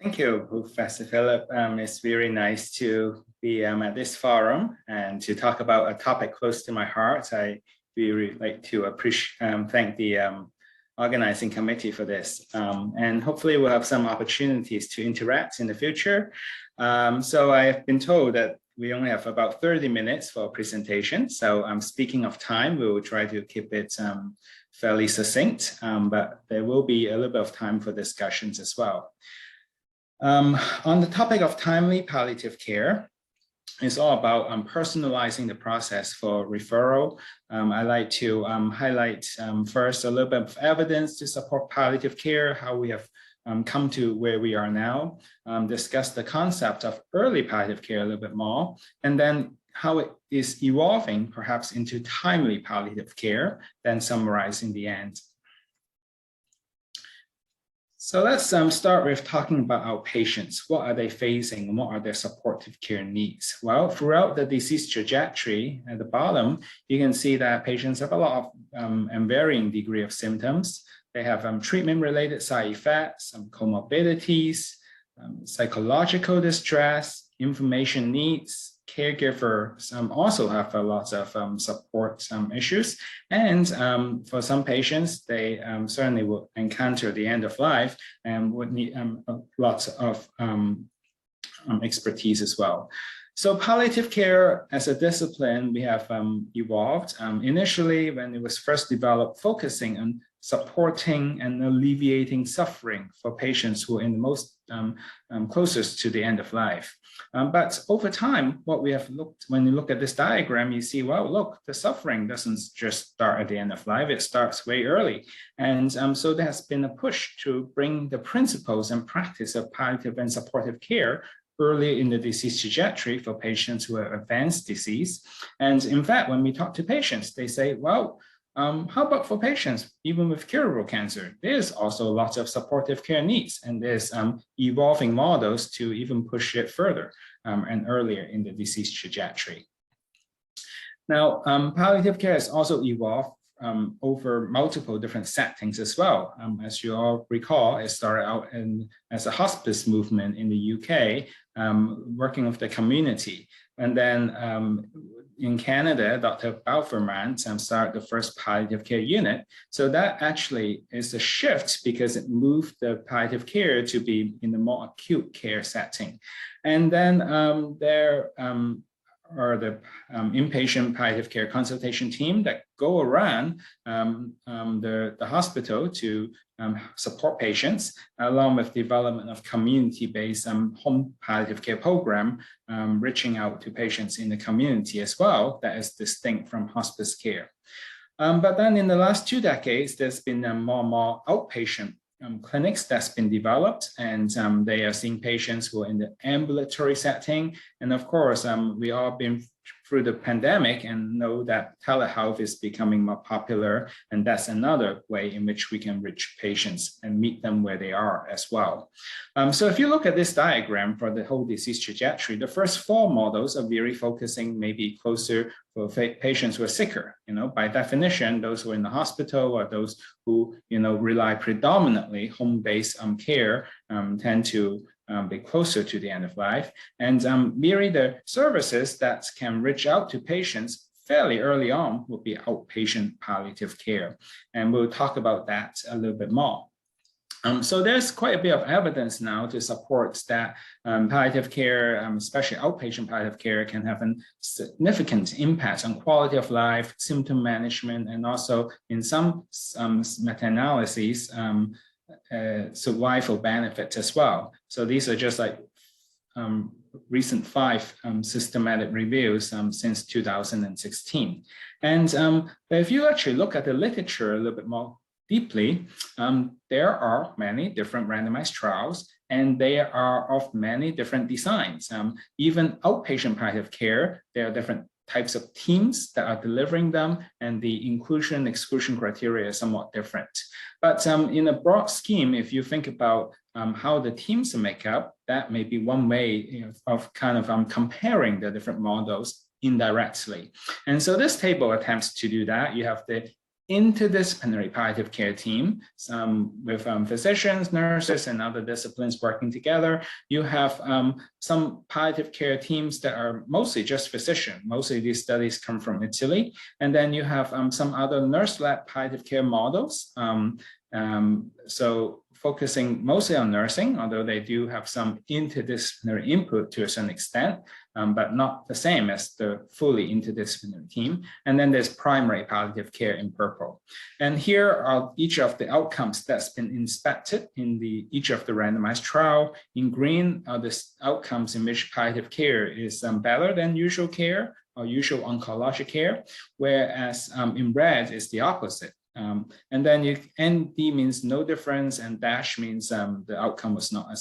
Thank you, Professor Philip. It's very nice to be at this forum and to talk about a topic close to my heart. I really like to thank the organizing committee for this. And hopefully we'll have some opportunities to interact in the future. So I've been told that we only have about 30 minutes for a presentation. So speaking of time, we will try to keep it fairly succinct, but there will be a little bit of time for discussions as well. On the topic of timely palliative care, it's all about personalizing the process for referral. I like to highlight first a little bit of evidence to support palliative care, how we have come to where we are now, discuss the concept of early palliative care a little bit more, and then how it is evolving perhaps into timely palliative care, then summarize in the end. So let's start with talking about our patients. What are they facing and what are their supportive care needs? Well, throughout the disease trajectory at the bottom, you can see that patients have a lot of and varying degree of symptoms. They have treatment-related side effects, some comorbidities, psychological distress, information needs. Caregivers also have a lot of support issues, and for some patients, they certainly will encounter the end of life and would need lots of expertise as well. So palliative care as a discipline, we have evolved. Initially, when it was first developed, focusing on supporting and alleviating suffering for patients who are in the most closest to the end of life. But over time, what we have looked, when you look at this diagram, you see, well, look, the suffering doesn't just start at the end of life, it starts way early. And so there has been a push to bring the principles and practice of palliative and supportive care early in the disease trajectory for patients who have advanced disease. And in fact, when we talk to patients, they say, well, how about for patients, even with curable cancer? There's also lots of supportive care needs, and there's evolving models to even push it further and earlier in the disease trajectory. Now, palliative care has also evolved over multiple different settings as well. As you all recall, it started out as a hospice movement in the UK, working with the community. And then in Canada, Dr. Balferman started the first palliative care unit. So that actually is a shift because it moved the palliative care to be in the more acute care setting. And then there are the inpatient palliative care consultation team that go around the hospital to support patients, along with development of community-based home palliative care program, reaching out to patients in the community as well, that is distinct from hospice care. But then in the last 2 decades, there's been more and more outpatient clinics that's been developed, and they are seeing patients who are in the ambulatory setting. And of course, we all been through the pandemic and know that telehealth is becoming more popular, and that's another way in which we can reach patients and meet them where they are as well. So if you look at this diagram for the whole disease trajectory, the first 4 models are very focusing maybe closer for patients who are sicker. By definition, those who are in the hospital or those who rely predominantly home-based care tend to be closer to the end of life, and merely the services that can reach out to patients fairly early on will be outpatient palliative care, and we'll talk about that a little bit more. So there's quite a bit of evidence now to support that palliative care, especially outpatient palliative care, can have a significant impact on quality of life, symptom management, and also in some meta-analyses, survival benefits as well. So these are just like recent 5 systematic reviews since 2016. And if you actually look at the literature a little bit more deeply, there are many different randomized trials, and they are of many different designs. Even outpatient palliative care, there are different types of teams that are delivering them, and the inclusion exclusion criteria is somewhat different. But in a broad scheme, if you think about how the teams make up, that may be one way of kind of comparing the different models indirectly. And so this table attempts to do that. You have the interdisciplinary palliative care team, with physicians, nurses, and other disciplines working together. You have some palliative care teams that are mostly just physician. Mostly these studies come from Italy. And then you have some other nurse-led palliative care models. So focusing mostly on nursing, although they do have some interdisciplinary input to a certain extent, but not the same as the fully interdisciplinary team. And then there's primary palliative care in purple. And here are each of the outcomes that's been inspected in each of the randomized trial. In green are the outcomes in which palliative care is better than usual care or usual oncologic care, whereas in red is the opposite. And then ND means no difference, and dash means the outcome was not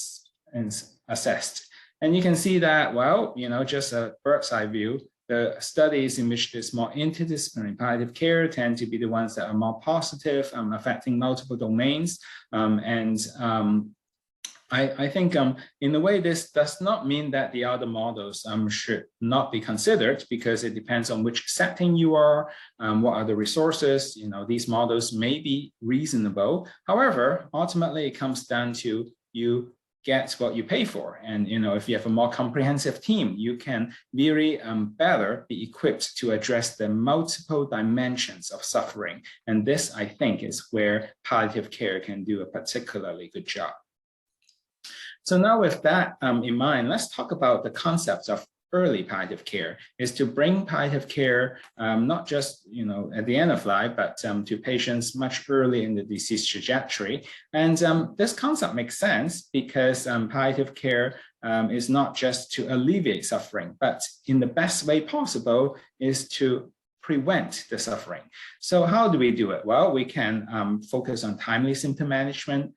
assessed. And you can see that, well, just a bird's eye view, the studies in which there's more interdisciplinary palliative care tend to be the ones that are more positive, affecting multiple domains. I think in a way, this does not mean that the other models should not be considered, because it depends on which setting you are, what are the resources. These models may be reasonable. However, ultimately, it comes down to you get what you pay for. And if you have a more comprehensive team, you can very better be equipped to address the multiple dimensions of suffering. And this, I think, is where palliative care can do a particularly good job. So now with that in mind, let's talk about the concepts of early palliative care, is to bring palliative care not just at the end of life, but to patients much early in the disease trajectory. And this concept makes sense because palliative care is not just to alleviate suffering, but in the best way possible is to prevent the suffering. So how do we do it? Well, we can focus on timely symptom management,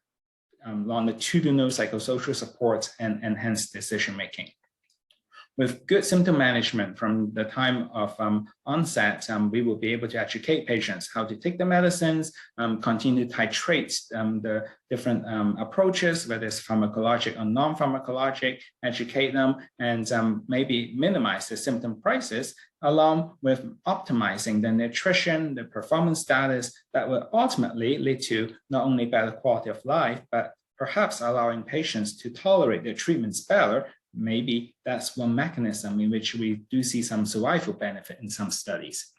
longitudinal psychosocial support, and enhanced decision-making. With good symptom management from the time of onset, we will be able to educate patients how to take the medicines, continue to titrate the different approaches, whether it's pharmacologic or non-pharmacologic, educate them, and maybe minimize the symptom crisis, along with optimizing the nutrition, the performance status that will ultimately lead to not only better quality of life, but perhaps allowing patients to tolerate their treatments better. Maybe that's one mechanism in which we do see some survival benefit in some studies.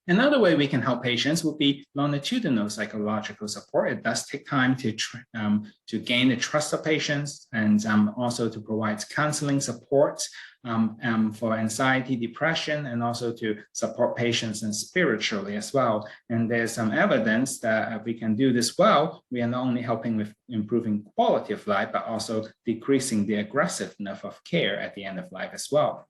Another way we can help patients would be longitudinal psychological support. It does take time to gain the trust of patients, and also to provide counseling support for anxiety, depression, and also to support patients and spiritually as well. And there's some evidence that if we can do this well, we are not only helping with improving quality of life, but also decreasing the aggressiveness of care at the end of life as well.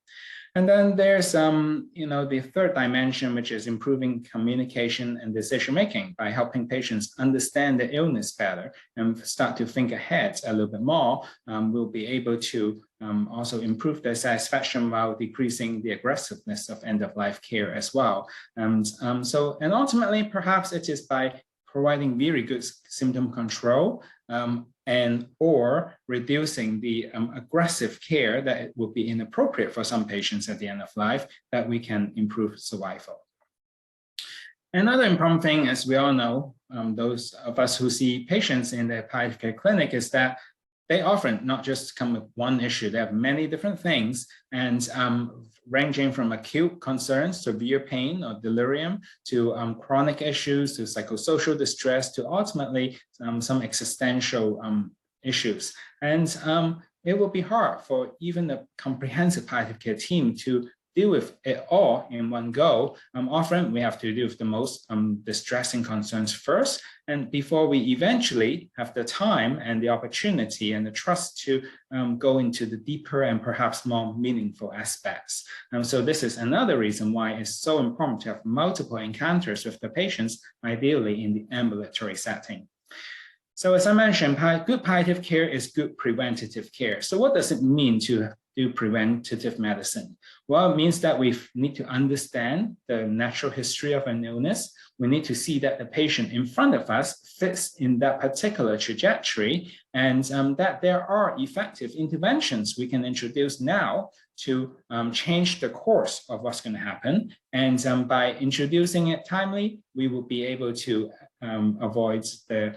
And then there's the third dimension, which is improving communication and decision-making by helping patients understand the illness better and start to think ahead a little bit more. We'll be able to also improve their satisfaction while decreasing the aggressiveness of end-of-life care as well. And ultimately, perhaps it is by providing very good symptom control or reducing the aggressive care that would be inappropriate for some patients at the end of life, that we can improve survival. Another important thing, as we all know, those of us who see patients in the palliative care clinic, is that they often not just come with one issue. They have many different things, and ranging from acute concerns, severe pain or delirium, to chronic issues, to psychosocial distress, to ultimately some existential issues. And it will be hard for even the comprehensive palliative care team to deal with it all in one go. Often we have to deal with the most distressing concerns first, and before we eventually have the time and the opportunity and the trust to go into the deeper and perhaps more meaningful aspects. So this is another reason why it's so important to have multiple encounters with the patients, ideally in the ambulatory setting. So as I mentioned, good palliative care is good preventative care. So what does it mean to do preventative medicine? Well, it means that we need to understand the natural history of an illness. We need to see that the patient in front of us fits in that particular trajectory, and that there are effective interventions we can introduce now to change the course of what's going to happen. And by introducing it timely, we will be able to avoid the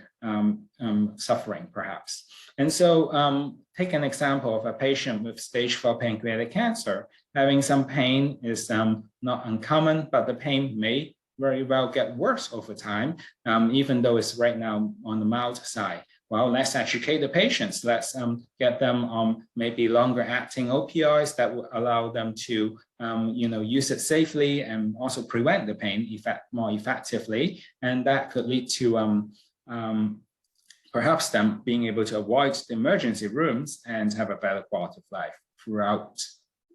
suffering, perhaps. And so take an example of a patient with stage 4 pancreatic cancer. Having some pain is not uncommon, but the pain may very well get worse over time, even though it's right now on the mild side. Well, let's educate the patients. Let's get them on maybe longer acting opioids that will allow them to use it safely and also prevent the pain more effectively. And that could lead to perhaps them being able to avoid the emergency rooms and have a better quality of life throughout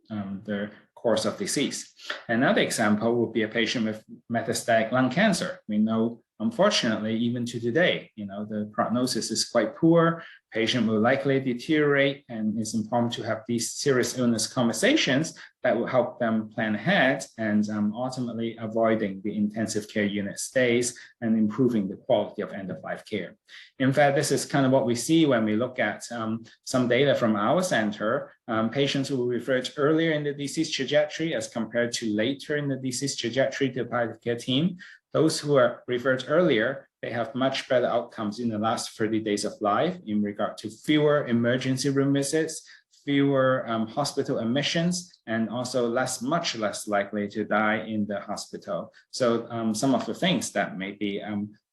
the course of disease. Another example would be a patient with metastatic lung cancer. We know, unfortunately, even to today, the prognosis is quite poor. Patient will likely deteriorate, and it's important to have these serious illness conversations that will help them plan ahead and ultimately avoiding the intensive care unit stays and improving the quality of end-of-life care. In fact, this is kind of what we see when we look at some data from our center. Patients who were referred earlier in the disease trajectory as compared to later in the disease trajectory to the palliative care team. Those who are referred earlier, they have much better outcomes in the last 30 days of life in regard to fewer emergency room visits, fewer hospital admissions, and also much less likely to die in the hospital. So some of the things that maybe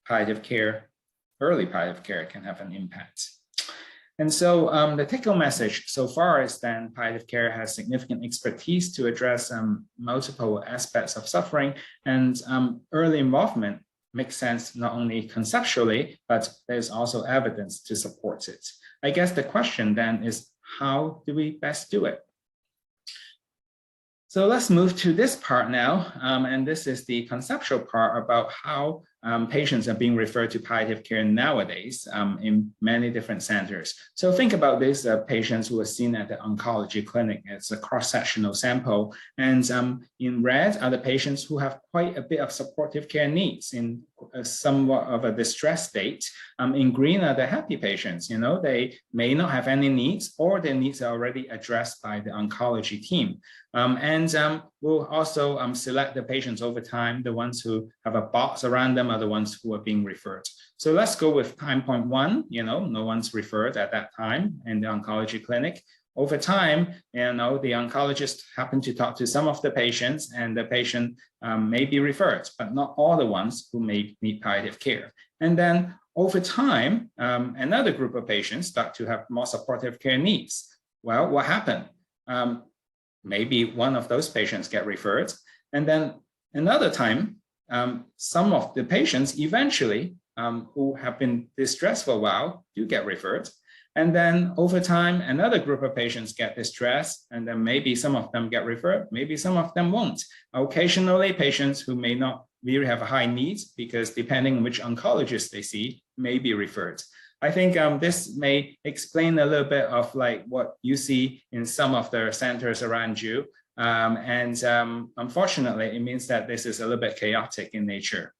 palliative care, early palliative care can have an impact. And so the take-home message so far is that palliative care has significant expertise to address multiple aspects of suffering, and early involvement makes sense not only conceptually, but there's also evidence to support it. I guess the question then is, how do we best do it? So let's move to this part now, and this is the conceptual part about how patients are being referred to palliative care nowadays in many different centers. So think about this, patients who are seen at the oncology clinic. It's a cross-sectional sample, and in red are the patients who have quite a bit of supportive care needs in somewhat of a distressed state. In green are the happy patients. They may not have any needs, or their needs are already addressed by the oncology team. We'll also select the patients over time. The ones who have a box around them are the ones who are being referred. So let's go with time point 1. No one's referred at that time in the oncology clinic. Over time, the oncologist happened to talk to some of the patients, and the patient may be referred, but not all the ones who may need palliative care. And then over time, another group of patients start to have more supportive care needs. Well, what happened? Maybe one of those patients get referred, and then another time, some of the patients eventually who have been distressed for a while do get referred. And then over time, another group of patients get distressed, and then maybe some of them get referred, maybe some of them won't. Occasionally, patients who may not really have high needs, because depending on which oncologist they see, may be referred. I think this may explain a little bit of what you see in some of the centers around you. Unfortunately, it means that this is a little bit chaotic in nature.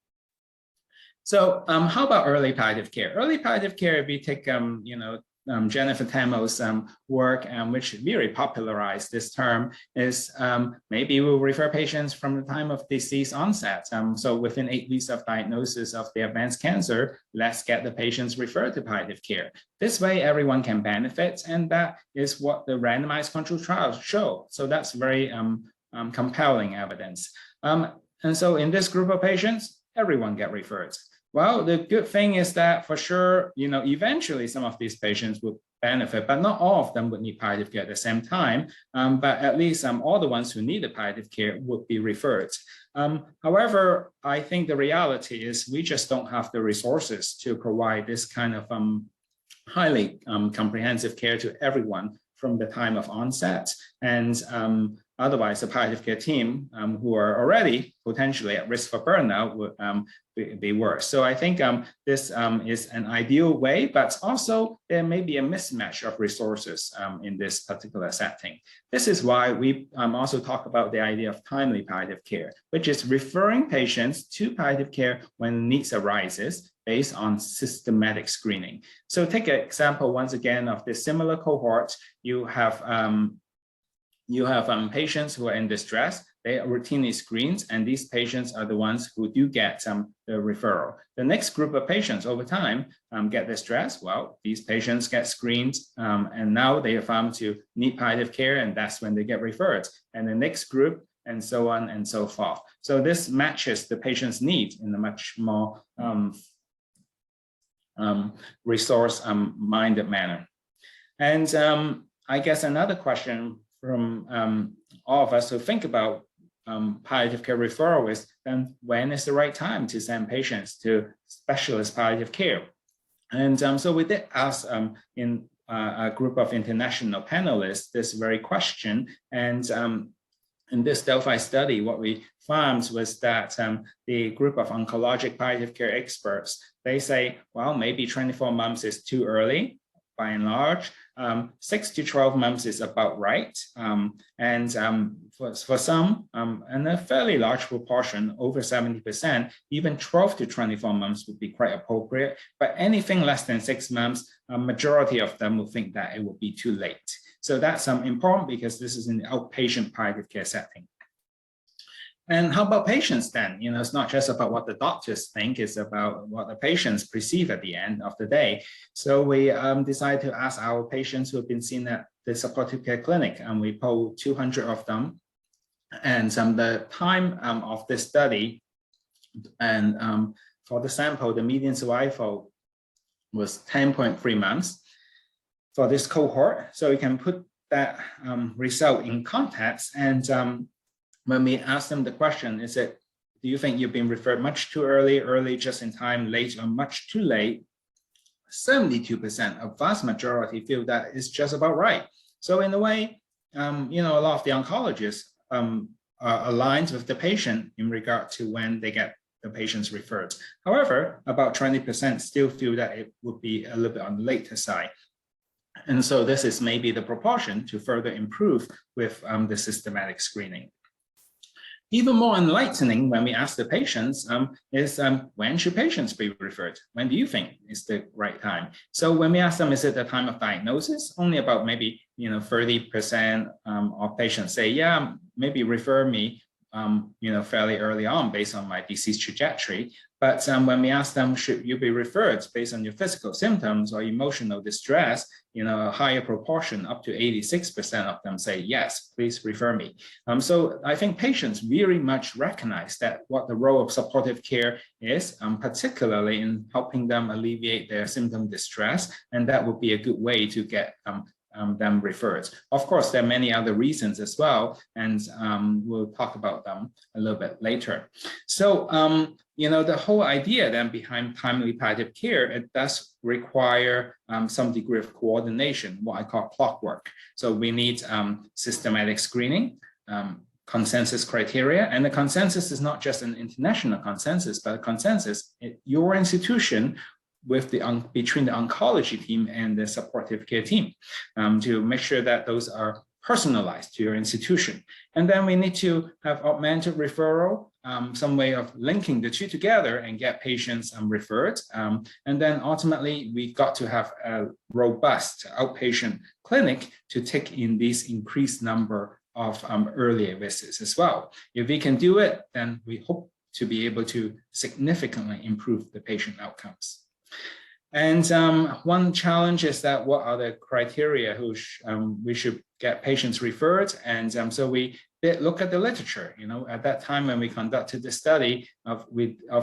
So how about early palliative care? Early palliative care, if you take Jennifer Tamo's work, which really popularized this term, is maybe we'll refer patients from the time of disease onset. So within 8 weeks of diagnosis of the advanced cancer, let's get the patients referred to palliative care. This way, everyone can benefit, and that is what the randomized controlled trials show. So that's very compelling evidence. And so in this group of patients, everyone get referred. Well, the good thing is that for sure, eventually some of these patients would benefit, but not all of them would need palliative care at the same time. But at least all the ones who need the palliative care would be referred. However, I think the reality is we just don't have the resources to provide this kind of highly comprehensive care to everyone from the time of onset. And Otherwise, the palliative care team who are already potentially at risk for burnout would be worse. So I think this is an ideal way, but also there may be a mismatch of resources in this particular setting. This is why we also talk about the idea of timely palliative care, which is referring patients to palliative care when needs arises based on systematic screening. So take an example once again of this similar cohort. You have patients who are in distress. They are routinely screened, and these patients are the ones who do get the referral. The next group of patients over time get distressed. Well, these patients get screened, and now they are found to need palliative care, and that's when they get referred. And the next group, and so on and so forth. So this matches the patient's need in a much more resource-minded manner. And I guess another question from all of us who think about palliative care referral is, then when is the right time to send patients to specialist palliative care? And so we did ask in a group of international panelists this very question. And in this Delphi study, what we found was that the group of oncologic palliative care experts, they say, well, maybe 24 months is too early, by and large. 6 to 12 months is about right. And for some, and a fairly large proportion, over 70%, even 12 to 24 months would be quite appropriate. But anything less than 6 months, a majority of them will think that it will be too late. So that's important because this is in the outpatient palliative care setting. And how about patients then? You know, it's not just about what the doctors think, it's about what the patients perceive at the end of the day. So we decided to ask our patients who have been seen at the supportive care clinic, and we polled 200 of them. And the time of this study, and for the sample, the median survival was 10.3 months for this cohort. So you can put that result in context. And when we ask them the question, do you think you've been referred much too early, early just in time, late, or much too late? 72%, a vast majority, feel that it's just about right. So in a way, you know, a lot of the oncologists are aligned with the patient in regard to when they get the patients referred. However, about 20% still feel that it would be a little bit on the later side. And so this is maybe the proportion to further improve with the systematic screening. Even more enlightening when we ask the patients is when should patients be referred? When do you think is the right time? So when we ask them, is it the time of diagnosis? Only about maybe 30% of patients say, yeah, maybe refer me fairly early on based on my disease trajectory. But when we ask them, should you be referred based on your physical symptoms or emotional distress, a higher proportion, up to 86% of them say, yes, please refer me. So I think patients very much recognize that what the role of supportive care is, particularly in helping them alleviate their symptom distress, and that would be a good way to get them referred. Of course, there are many other reasons as well, and we'll talk about them a little bit later. So, the whole idea then behind timely palliative care, it does require some degree of coordination, what I call clockwork. So we need systematic screening, consensus criteria, and the consensus is not just an international consensus, but a consensus at your institution with between the oncology team and the supportive care team to make sure that those are personalized to your institution. And then we need to have augmented referral, some way of linking the two together and get patients referred. And then ultimately, we got to have a robust outpatient clinic to take in this increased number of earlier visits as well. If we can do it, then we hope to be able to significantly improve the patient outcomes. And one challenge is that what are the criteria we should get patients referred? And so we did look at the literature. At that time when we conducted the study of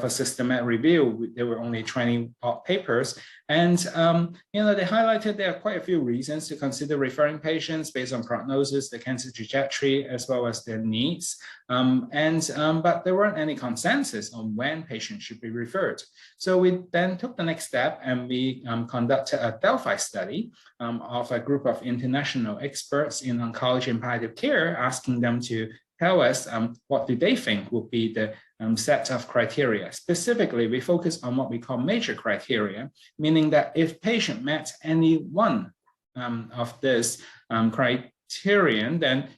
a systematic review, there were only 20 papers. And, they highlighted there are quite a few reasons to consider referring patients based on prognosis, the cancer trajectory, as well as their needs. But there weren't any consensus on when patients should be referred. So we then took the next step and we conducted a Delphi study of a group of international experts in oncology and palliative care, asking them to tell us what do they think would be the set of criteria. Specifically, we focus on what we call major criteria, meaning that if patient met any one of this criterion, then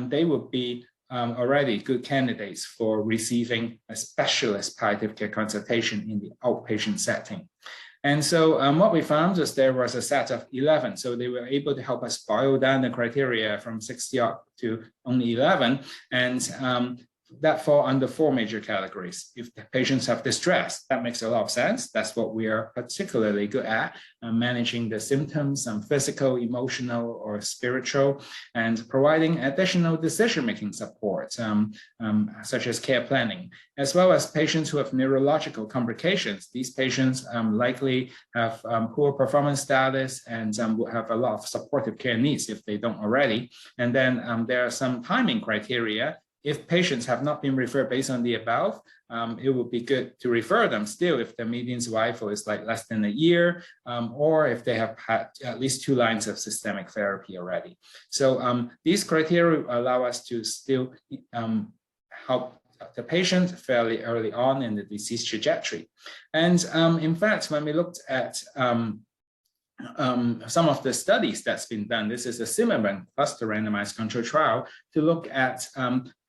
they would be already good candidates for receiving a specialist palliative care consultation in the outpatient setting. And so what we found is there was a set of 11. So they were able to help us boil down the criteria from 60 up to only 11. And that fall under 4 major categories. If the patients have distress, that makes a lot of sense. That's what we are particularly good at, managing the symptoms, physical, emotional, or spiritual, and providing additional decision-making support, such as care planning, as well as patients who have neurological complications. These patients likely have poor performance status and will have a lot of supportive care needs if they don't already. And then there are some timing criteria. If patients have not been referred based on the above, it would be good to refer them still if the median survival is like less than a year, or if they have had at least 2 lines of systemic therapy already. So these criteria allow us to still help the patient fairly early on in the disease trajectory. And in fact, when we looked at some of the studies that's been done, this is a similar cluster randomized control trial to look at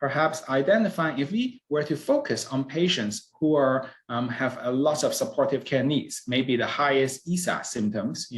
perhaps identifying if we were to focus on patients who are have a lot of supportive care needs, maybe the highest ESA symptoms,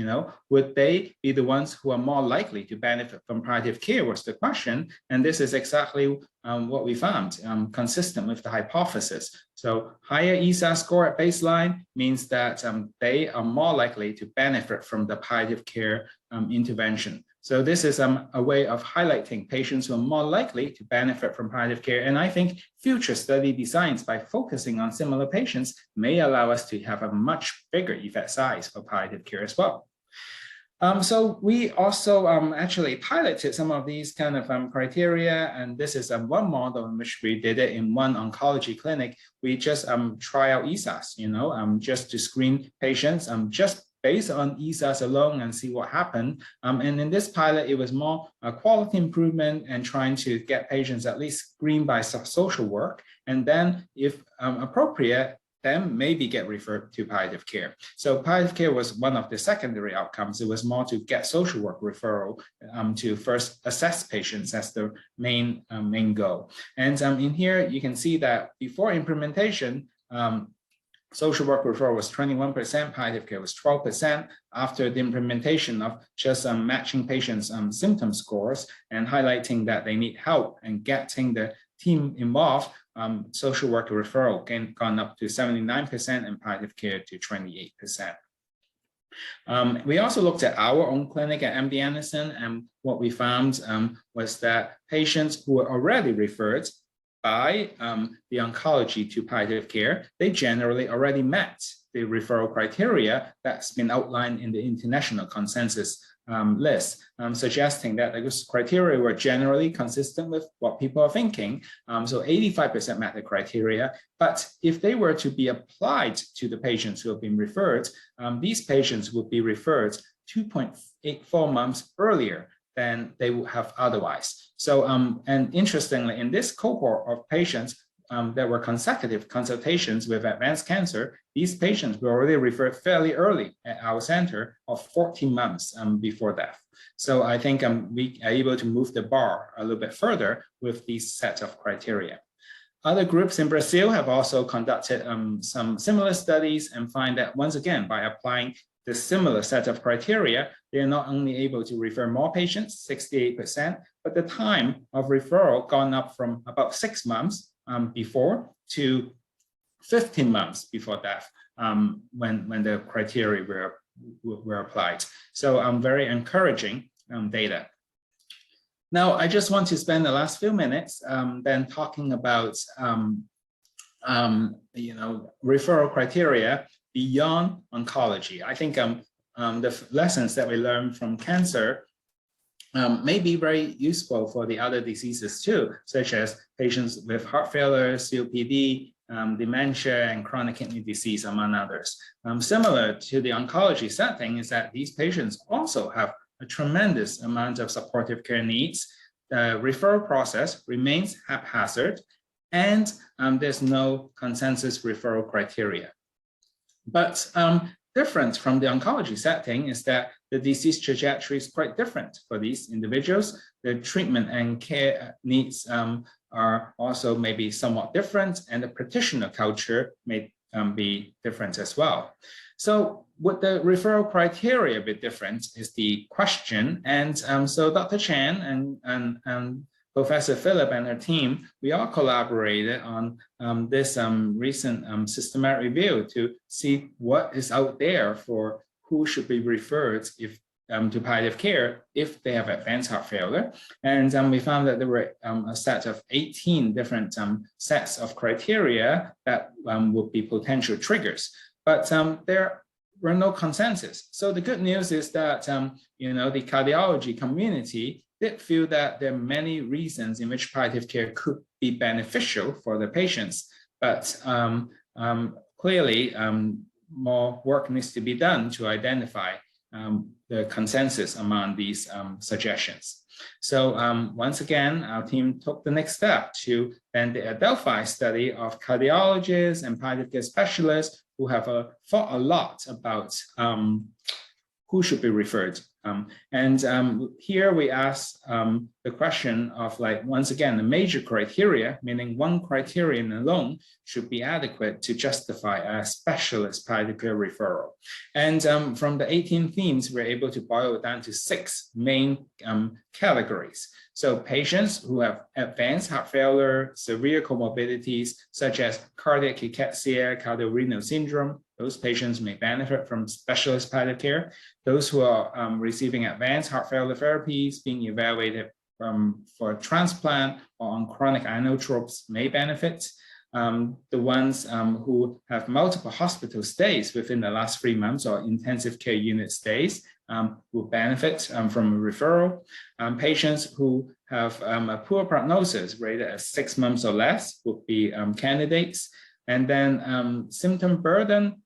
would they be the ones who are more likely to benefit from palliative care was the question. And this is exactly what we found, consistent with the hypothesis. So higher ESA score at baseline means that they are more likely to benefit from the palliative care intervention. So this is a way of highlighting patients who are more likely to benefit from palliative care. And I think future study designs by focusing on similar patients may allow us to have a much bigger effect size for palliative care as well. So we also actually piloted some of these kind of criteria, and this is one model in which we did it in one oncology clinic. We just try out ESAs, just to screen patients, just based on ESAs alone and see what happened. And in this pilot, it was more a quality improvement and trying to get patients at least screened by social work. And then if appropriate, then maybe get referred to palliative care. So palliative care was one of the secondary outcomes. It was more to get social work referral to first assess patients as the main goal. And in here, you can see that before implementation, social work referral was 21%, palliative care was 12%. After the implementation of just matching patients' symptom scores and highlighting that they need help and getting the team involved, social work referral gone up to 79% and palliative care to 28%. We also looked at our own clinic at MD Anderson, and what we found was that patients who were already referred by the oncology to palliative care, they generally already met the referral criteria that's been outlined in the international consensus list, suggesting that those criteria were generally consistent with what people are thinking. So 85% met the criteria, but if they were to be applied to the patients who have been referred, these patients would be referred 2.84 months earlier than they would have otherwise. So, and interestingly, in this cohort of patients, there were consecutive consultations with advanced cancer. These patients were already referred fairly early at our center of 14 months before death. So I think we are able to move the bar a little bit further with these set of criteria. Other groups in Brazil have also conducted some similar studies and find that once again, by applying the similar set of criteria, they are not only able to refer more patients, 68%, but the time of referral gone up from about 6 months before to 15 months before death when the criteria were applied. So very encouraging data. Now, I just want to spend the last few minutes then talking about referral criteria beyond oncology. I think the lessons that we learned from cancer may be very useful for the other diseases too, such as patients with heart failure, COPD, dementia, and chronic kidney disease, among others. Similar to the oncology setting is that these patients also have a tremendous amount of supportive care needs, the referral process remains haphazard, and there's no consensus referral criteria. But different from the oncology setting is that the disease trajectory is quite different for these individuals. The treatment and care needs are also maybe somewhat different, and the practitioner culture may be different as well. So would the referral criteria be different is the question. And so Dr. Chan and Professor Philip and her team, we all collaborated on this recent systematic review to see what is out there for who should be referred to palliative care if they have advanced heart failure. And we found that there were a set of 18 different sets of criteria that would be potential triggers. But there were no consensus. So the good news is that the cardiology community did feel that there are many reasons in which palliative care could be beneficial for the patients, but clearly more work needs to be done to identify the consensus among these suggestions. So once again, our team took the next step to then the Delphi study of cardiologists and palliative care specialists who have thought a lot about who should be referred. Here we ask the question of, like, once again, the major criteria, meaning one criterion alone should be adequate to justify a specialist palliative care referral. And from the 18 themes, we're able to boil it down to 6 main categories. So patients who have advanced heart failure, severe comorbidities, such as cardiac cachexia, cardiorenal syndrome, those patients may benefit from specialist palliative care. Those who are receiving advanced heart failure therapies, being evaluated for transplant or on chronic inotropes may benefit. The ones who have multiple hospital stays within the last 3 months or intensive care unit stays will benefit from a referral. Patients who have a poor prognosis rated as 6 months or less would be candidates. And then symptom burden,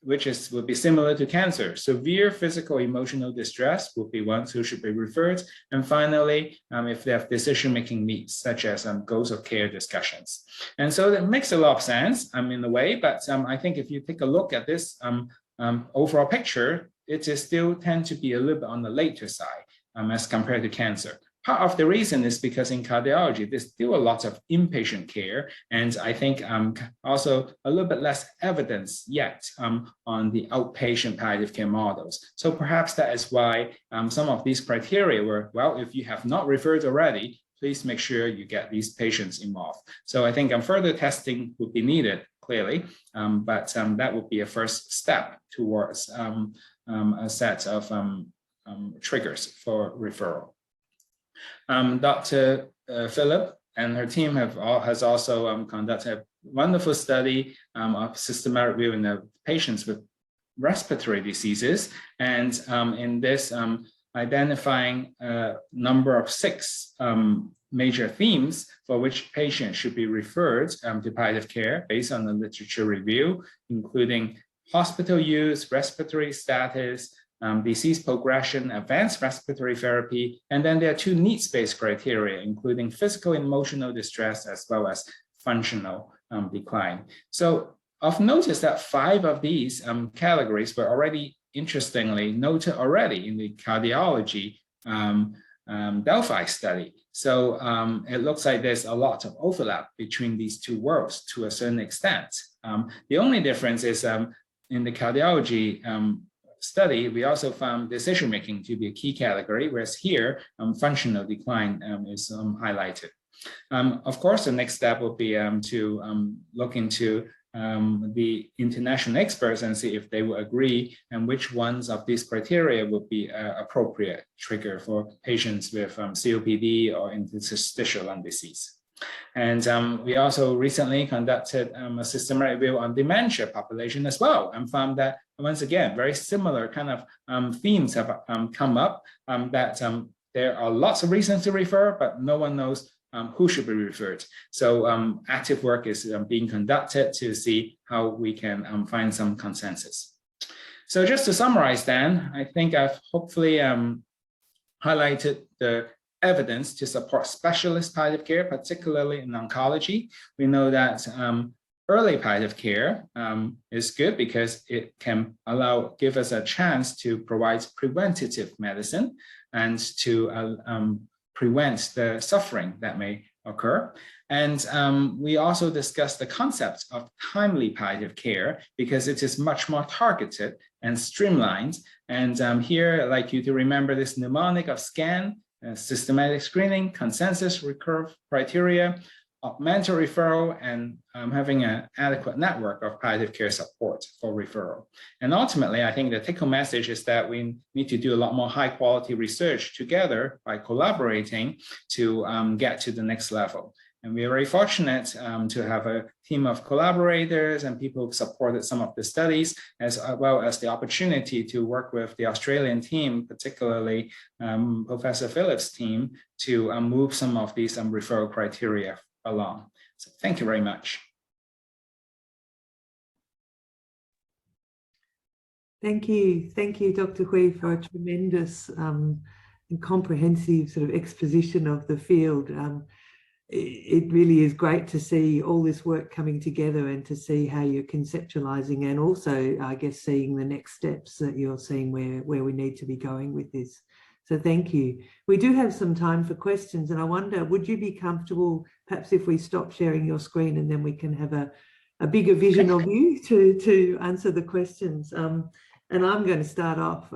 which would be similar to cancer. Severe physical emotional distress would be ones who should be referred. And finally, if they have decision-making needs, such as goals of care discussions. And so that makes a lot of sense in a way, but I think if you take a look at this overall picture, it is still tend to be a little bit on the later side as compared to cancer. Part of the reason is because in cardiology, there's still a lot of inpatient care, and I think also a little bit less evidence yet on the outpatient palliative care models. So perhaps that is why some of these criteria were, well, if you have not referred already, please make sure you get these patients involved. So I think further testing would be needed, clearly, but that would be a first step towards a set of triggers for referral. Dr. Philip and her team has also conducted a wonderful study of systematic review in the patients with respiratory diseases, and in this identifying a number of 6 major themes for which patients should be referred to palliative care based on the literature review, including hospital use, respiratory status, disease progression, advanced respiratory therapy, and then there are 2 needs-based criteria, including physical and emotional distress as well as functional decline. So of notice that 5 of these categories were already interestingly noted already in the cardiology Delphi study. So it looks like there's a lot of overlap between these 2 worlds to a certain extent. The only difference is in the cardiology study, we also found decision-making to be a key category, whereas here, functional decline is highlighted. Of course, the next step will be to look into the international experts and see if they will agree and which ones of these criteria would be appropriate trigger for patients with COPD or interstitial lung disease. And we also recently conducted a systematic review on dementia population as well, and found that, once again, very similar kind of themes have come up, that there are lots of reasons to refer, but no one knows who should be referred. So active work is being conducted to see how we can find some consensus. So just to summarize then, I think I've hopefully highlighted the evidence to support specialist palliative care, particularly in oncology. We know that early palliative care is good because it can give us a chance to provide preventative medicine and to prevent the suffering that may occur. And we also discussed the concept of timely palliative care because it is much more targeted and streamlined. And here I'd like you to remember this mnemonic of SCAN, systematic screening, consensus recurve criteria, augmented referral, and having an adequate network of palliative care support for referral. And ultimately, I think the take-home message is that we need to do a lot more high-quality research together by collaborating to get to the next level. And we are very fortunate to have a team of collaborators and people who supported some of the studies, as well as the opportunity to work with the Australian team, particularly Professor Phillips' team, to move some of these referral criteria along. So thank you very much. Thank you, Dr. Hui, for a tremendous and comprehensive sort of exposition of the field. It really is great to see all this work coming together and to see how you're conceptualizing, and also, I guess, seeing the next steps that you're seeing where we need to be going with this. So thank you. We do have some time for questions, and I wonder, would you be comfortable perhaps if we stop sharing your screen and then we can have a bigger vision of you to answer the questions? And I'm going to start off.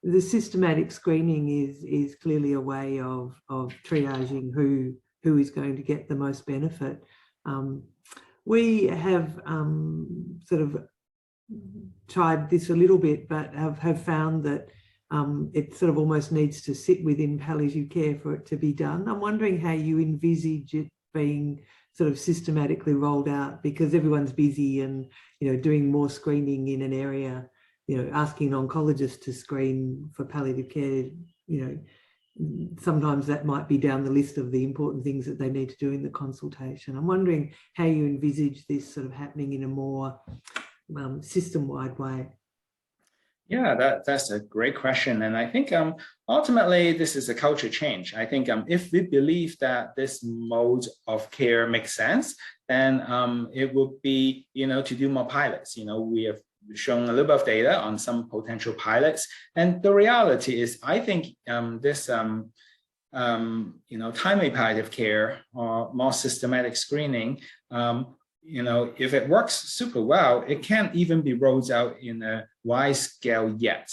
The systematic screening is clearly a way of triaging who is going to get the most benefit. We have sort of tried this a little bit, but have found that it sort of almost needs to sit within palliative care for it to be done. I'm wondering how you envisage it being sort of systematically rolled out, because everyone's busy and, you know, doing more screening in an area, you know, asking an oncologist to screen for palliative care, you know, sometimes that might be down the list of the important things that they need to do in the consultation. I'm wondering how you envisage this sort of happening in a more system-wide way. Yeah, that's a great question. And I think ultimately this is a culture change. I think if we believe that this mode of care makes sense, then it would be, you know, to do more pilots. You know, we have shown a little bit of data on some potential pilots. And the reality is, I think this, you know, timely palliative care or more systematic screening, you know, if it works super well, it can't even be rolled out in a wide scale yet.